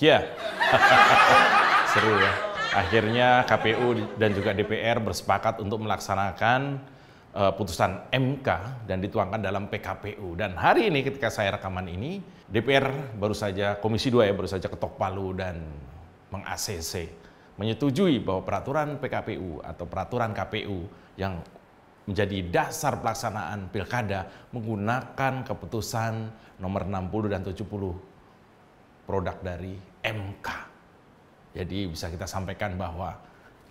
Ya, seru ya. Akhirnya KPU dan juga DPR bersepakat untuk melaksanakan putusan MK dan dituangkan dalam PKPU. Dan hari ini ketika saya rekaman ini, DPR baru saja, Komisi 2 ya, baru saja ketok palu dan meng-ACC, menyetujui bahwa peraturan PKPU atau peraturan KPU yang menjadi dasar pelaksanaan pilkada menggunakan keputusan nomor 60 dan 70 produk dari MK. Jadi bisa kita sampaikan bahwa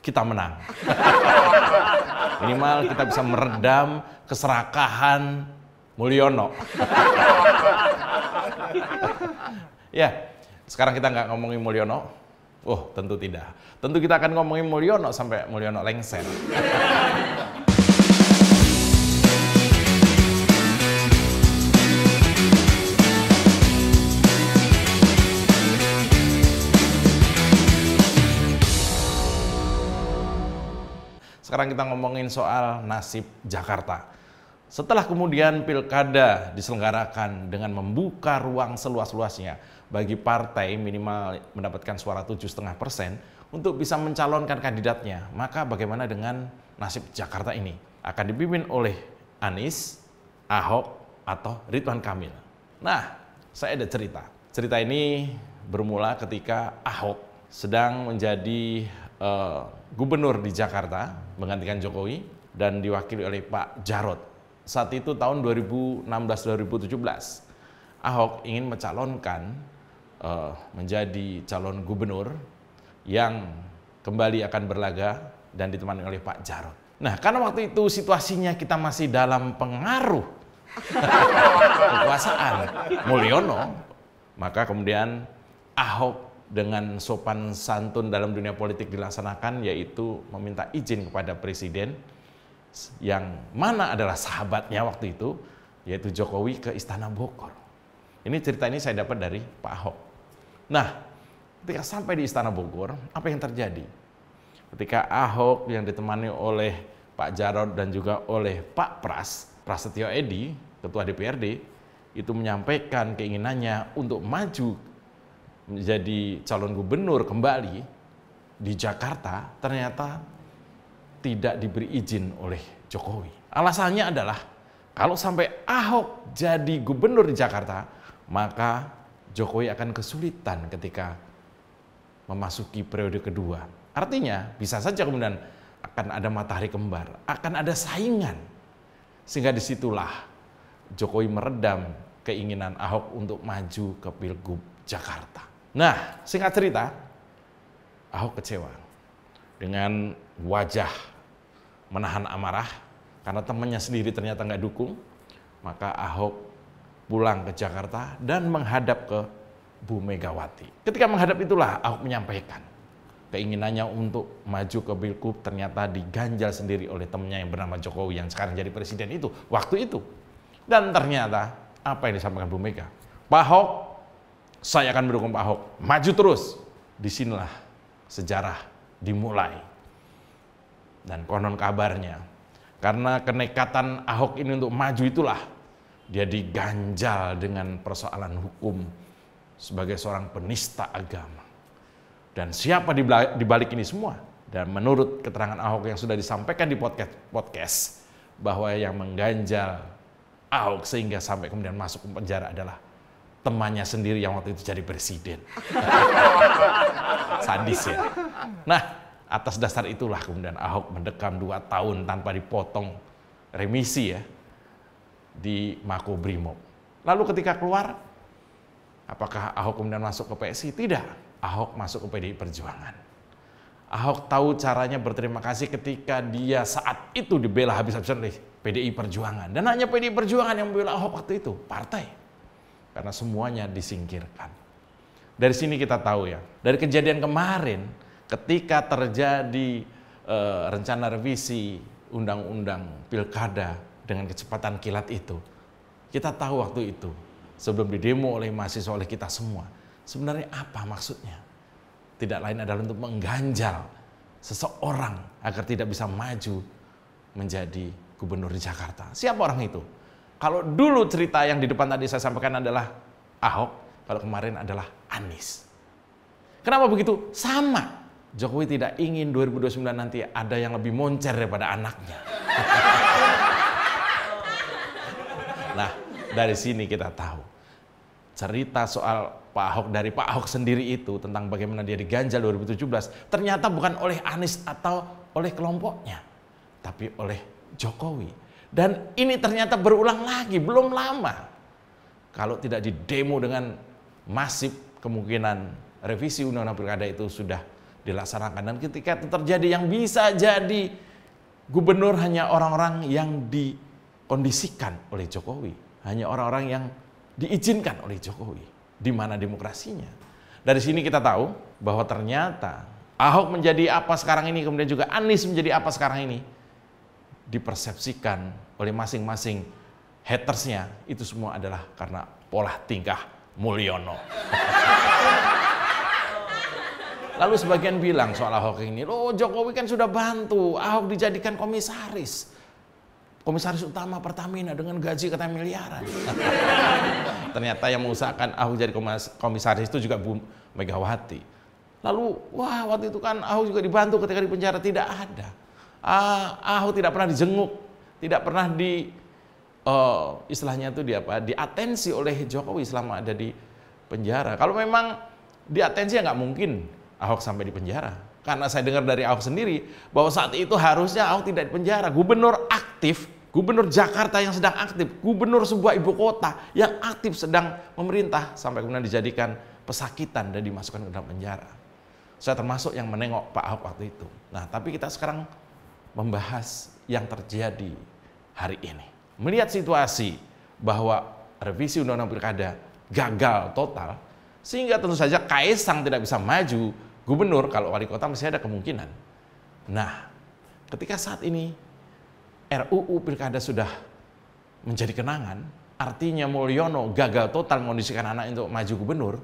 kita menang. Minimal kita bisa meredam keserakahan Mulyono. Ya, sekarang kita nggak ngomongin Mulyono. Oh, tentu tidak. Tentu kita akan ngomongin Mulyono sampai Mulyono lengser. Sekarang kita ngomongin soal nasib Jakarta. Setelah kemudian pilkada diselenggarakan dengan membuka ruang seluas-luasnya bagi partai minimal mendapatkan suara 7,5% untuk bisa mencalonkan kandidatnya, maka bagaimana dengan nasib Jakarta ini? Akan dipimpin oleh Anies, Ahok, atau Ridwan Kamil? Nah, saya ada cerita. Cerita ini bermula ketika Ahok sedang menjadi gubernur di Jakarta menggantikan Jokowi dan diwakili oleh Pak Jarod. Saat itu tahun 2016-2017, Ahok ingin mencalonkan menjadi calon gubernur yang kembali akan berlaga dan ditemani oleh Pak Jarod. Nah, karena waktu itu situasinya kita masih dalam pengaruh kekuasaan Mulyono, maka kemudian Ahok dengan sopan santun dalam dunia politik dilaksanakan, yaitu meminta izin kepada presiden yang mana adalah sahabatnya waktu itu, yaitu Jokowi, ke Istana Bogor. Ini cerita ini saya dapat dari Pak Ahok. Nah, ketika sampai di Istana Bogor, apa yang terjadi? Ketika Ahok yang ditemani oleh Pak Jarod dan juga oleh Pak Prasetyo Edy, Ketua DPRD, itu menyampaikan keinginannya untuk maju menjadi calon gubernur kembali di Jakarta, ternyata tidak diberi izin oleh Jokowi. Alasannya adalah kalau sampai Ahok jadi gubernur di Jakarta, maka Jokowi akan kesulitan ketika memasuki periode kedua. Artinya bisa saja kemudian akan ada matahari kembar, akan ada saingan. Sehingga disitulah Jokowi meredam keinginan Ahok untuk maju ke Pilgub Jakarta. Nah, singkat cerita, Ahok kecewa dengan wajah menahan amarah karena temannya sendiri ternyata nggak dukung. Maka Ahok pulang ke Jakarta dan menghadap ke Bu Megawati. Ketika menghadap itulah Ahok menyampaikan keinginannya untuk maju ke Pilgub, ternyata diganjal sendiri oleh temannya yang bernama Jokowi yang sekarang jadi presiden itu waktu itu. Dan ternyata apa yang disampaikan Bu Mega? Pak Ahok, saya akan mendukung Pak Ahok, maju terus. Disinilah sejarah dimulai. Dan konon kabarnya, karena kenekatan Ahok ini untuk maju itulah, dia diganjal dengan persoalan hukum sebagai seorang penista agama. Dan siapa di balik ini semua? Dan menurut keterangan Ahok yang sudah disampaikan di podcast, bahwa yang mengganjal Ahok sehingga sampai kemudian masuk ke penjara adalah temannya sendiri yang waktu itu jadi presiden. Sadis ya. Nah, atas dasar itulah kemudian Ahok mendekam 2 tahun tanpa dipotong remisi ya di Makobrimob. Lalu ketika keluar, apakah Ahok kemudian masuk ke PSI? Tidak. Ahok masuk ke PDI Perjuangan. Ahok tahu caranya berterima kasih ketika dia saat itu dibela habis-habisan oleh PDI Perjuangan. Dan hanya PDI Perjuangan yang membela Ahok waktu itu, partai. Karena semuanya disingkirkan. Dari sini kita tahu ya, dari kejadian kemarin ketika terjadi rencana revisi undang-undang pilkada dengan kecepatan kilat itu, kita tahu waktu itu sebelum didemo oleh mahasiswa, oleh kita semua, sebenarnya apa maksudnya? Tidak lain adalah untuk mengganjal seseorang agar tidak bisa maju menjadi gubernur di Jakarta. Siapa orang itu? Kalau dulu cerita yang di depan tadi saya sampaikan adalah Ahok, kalau kemarin adalah Anies. Kenapa begitu? Sama. Jokowi tidak ingin 2029 nanti ada yang lebih moncer daripada anaknya. Nah, dari sini kita tahu cerita soal Pak Ahok dari Pak Ahok sendiri itu tentang bagaimana dia diganjal 2017 ternyata bukan oleh Anies atau oleh kelompoknya, tapi oleh Jokowi. Dan ini ternyata berulang lagi, belum lama. Kalau tidak didemo dengan masif, kemungkinan revisi Undang-Undang Pilkada itu sudah dilaksanakan. Dan ketika itu terjadi, yang bisa jadi gubernur hanya orang-orang yang dikondisikan oleh Jokowi, hanya orang-orang yang diizinkan oleh Jokowi. Di mana demokrasinya? Dari sini kita tahu bahwa ternyata Ahok menjadi apa sekarang ini, kemudian juga Anies menjadi apa sekarang ini, dipersepsikan oleh masing-masing hatersnya, itu semua adalah karena pola tingkah Mulyono. Lalu sebagian bilang soal Ahok ini, oh Jokowi kan sudah bantu Ahok dijadikan komisaris utama Pertamina dengan gaji katanya miliaran. Ternyata yang mengusahakan Ahok jadi komisaris itu juga Bu Megawati. Lalu wah, waktu itu kan Ahok juga dibantu ketika di penjara. Tidak ada. Ahok tidak pernah dijenguk, tidak pernah istilahnya itu diatensi oleh Jokowi selama ada di penjara. Kalau memang diatensi ya nggak mungkin Ahok sampai di penjara. Karena saya dengar dari Ahok sendiri bahwa saat itu harusnya Ahok tidak di penjara. Gubernur aktif, gubernur Jakarta yang sedang aktif, gubernur sebuah ibu kota yang aktif sedang memerintah sampai kemudian dijadikan pesakitan dan dimasukkan ke dalam penjara. Saya termasuk yang menengok Pak Ahok waktu itu. Nah, tapi kita sekarang membahas yang terjadi hari ini. Melihat situasi bahwa revisi Undang-Undang Pilkada gagal total, sehingga tentu saja Kaisang tidak bisa maju gubernur, kalau wali kota masih ada kemungkinan. Nah, ketika saat ini RUU Pilkada sudah menjadi kenangan, artinya Mulyono gagal total mengondisikan anaknya untuk maju gubernur,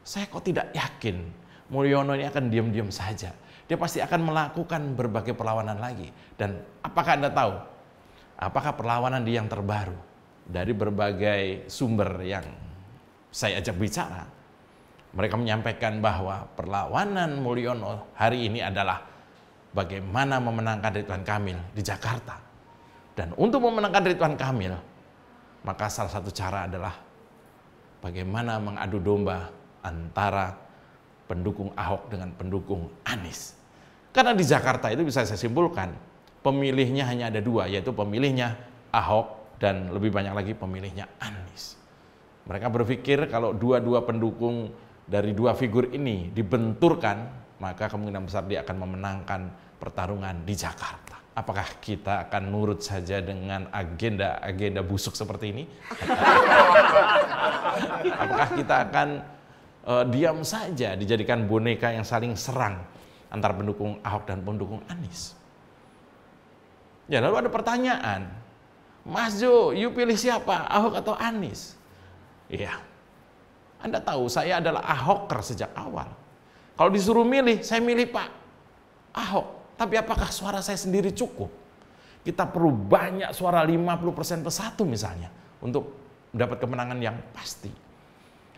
saya kok tidak yakin Mulyono ini akan diam-diam saja. Dia pasti akan melakukan berbagai perlawanan lagi. Dan apakah Anda tahu, apakah perlawanan dia yang terbaru dari berbagai sumber yang saya ajak bicara? Mereka menyampaikan bahwa perlawanan Mulyono hari ini adalah bagaimana memenangkan Ridwan Kamil di Jakarta. Dan untuk memenangkan Ridwan Kamil, maka salah satu cara adalah bagaimana mengadu domba antara pendukung Ahok dengan pendukung Anies. Karena di Jakarta itu bisa saya simpulkan, pemilihnya hanya ada dua, yaitu pemilihnya Ahok dan lebih banyak lagi pemilihnya Anies. Mereka berpikir kalau dua-dua pendukung dari dua figur ini dibenturkan, maka kemungkinan besar dia akan memenangkan pertarungan di Jakarta. Apakah kita akan nurut saja dengan agenda busuk seperti ini? Apakah kita akan diam saja dijadikan boneka yang saling serang antara pendukung Ahok dan pendukung Anies? Ya, lalu ada pertanyaan, Mas Jo, you pilih siapa, Ahok atau Anies? Iya, Anda tahu saya adalah Ahoker sejak awal. Kalau disuruh milih, saya milih Pak Ahok. Tapi apakah suara saya sendiri cukup? Kita perlu banyak suara 50% plus 1 misalnya untuk mendapat kemenangan yang pasti.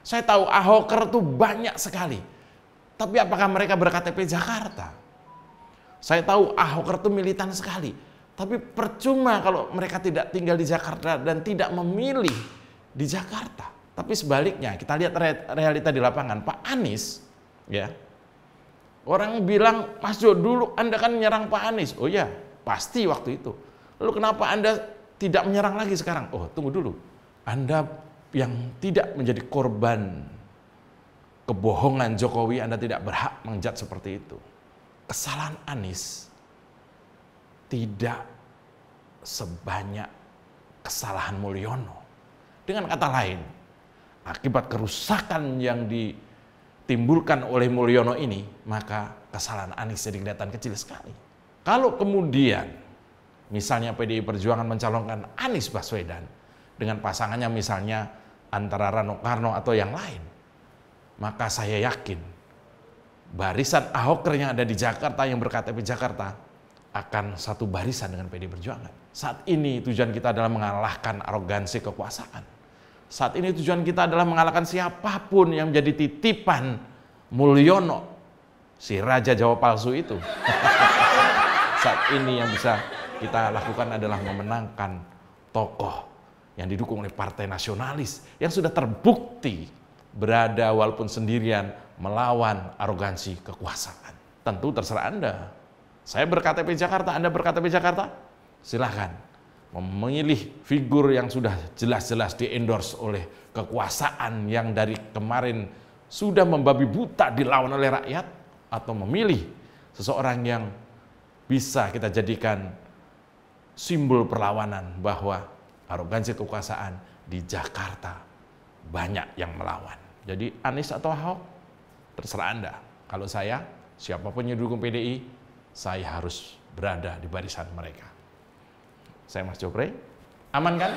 Saya tahu Ahoker itu banyak sekali. Tapi apakah mereka berKTP Jakarta? Saya tahu Ahoker itu militan sekali. Tapi percuma kalau mereka tidak tinggal di Jakarta dan tidak memilih di Jakarta. Tapi sebaliknya, kita lihat realita di lapangan. Pak Anies, ya, orang bilang, Mas Jo, dulu Anda kan menyerang Pak Anies. Oh ya, pasti waktu itu. Lalu kenapa Anda tidak menyerang lagi sekarang? Oh, tunggu dulu. Anda yang tidak menjadi korban kebohongan Jokowi, Anda tidak berhak menjat seperti itu. Kesalahan Anies tidak sebanyak kesalahan Mulyono. Dengan kata lain, akibat kerusakan yang ditimbulkan oleh Mulyono ini, maka kesalahan Anies jadi kelihatan kecil sekali. Kalau kemudian misalnya PDI Perjuangan mencalonkan Anies Baswedan dengan pasangannya misalnya antara Rano Karno atau yang lain, maka saya yakin barisan Ahoker yang ada di Jakarta yang berKTP Jakarta akan satu barisan dengan PDI Perjuangan. Saat ini tujuan kita adalah mengalahkan arogansi kekuasaan. Saat ini tujuan kita adalah mengalahkan siapapun yang menjadi titipan Mulyono, si Raja Jawa palsu itu. Saat ini yang bisa kita lakukan adalah memenangkan tokoh yang didukung oleh partai nasionalis yang sudah terbukti berada walaupun sendirian melawan arogansi kekuasaan. Tentu terserah Anda. Saya berKTP Jakarta, Anda berKTP Jakarta, silahkan memilih figur yang sudah jelas-jelas di-endorse oleh kekuasaan yang dari kemarin sudah membabi buta dilawan oleh rakyat, atau memilih seseorang yang bisa kita jadikan simbol perlawanan bahwa arogansi kekuasaan di Jakarta banyak yang melawan. Jadi Anies atau Ahok, terserah Anda. Kalau saya, siapapun yang dukung PDI, saya harus berada di barisan mereka. Saya Mas Jopre, aman kan?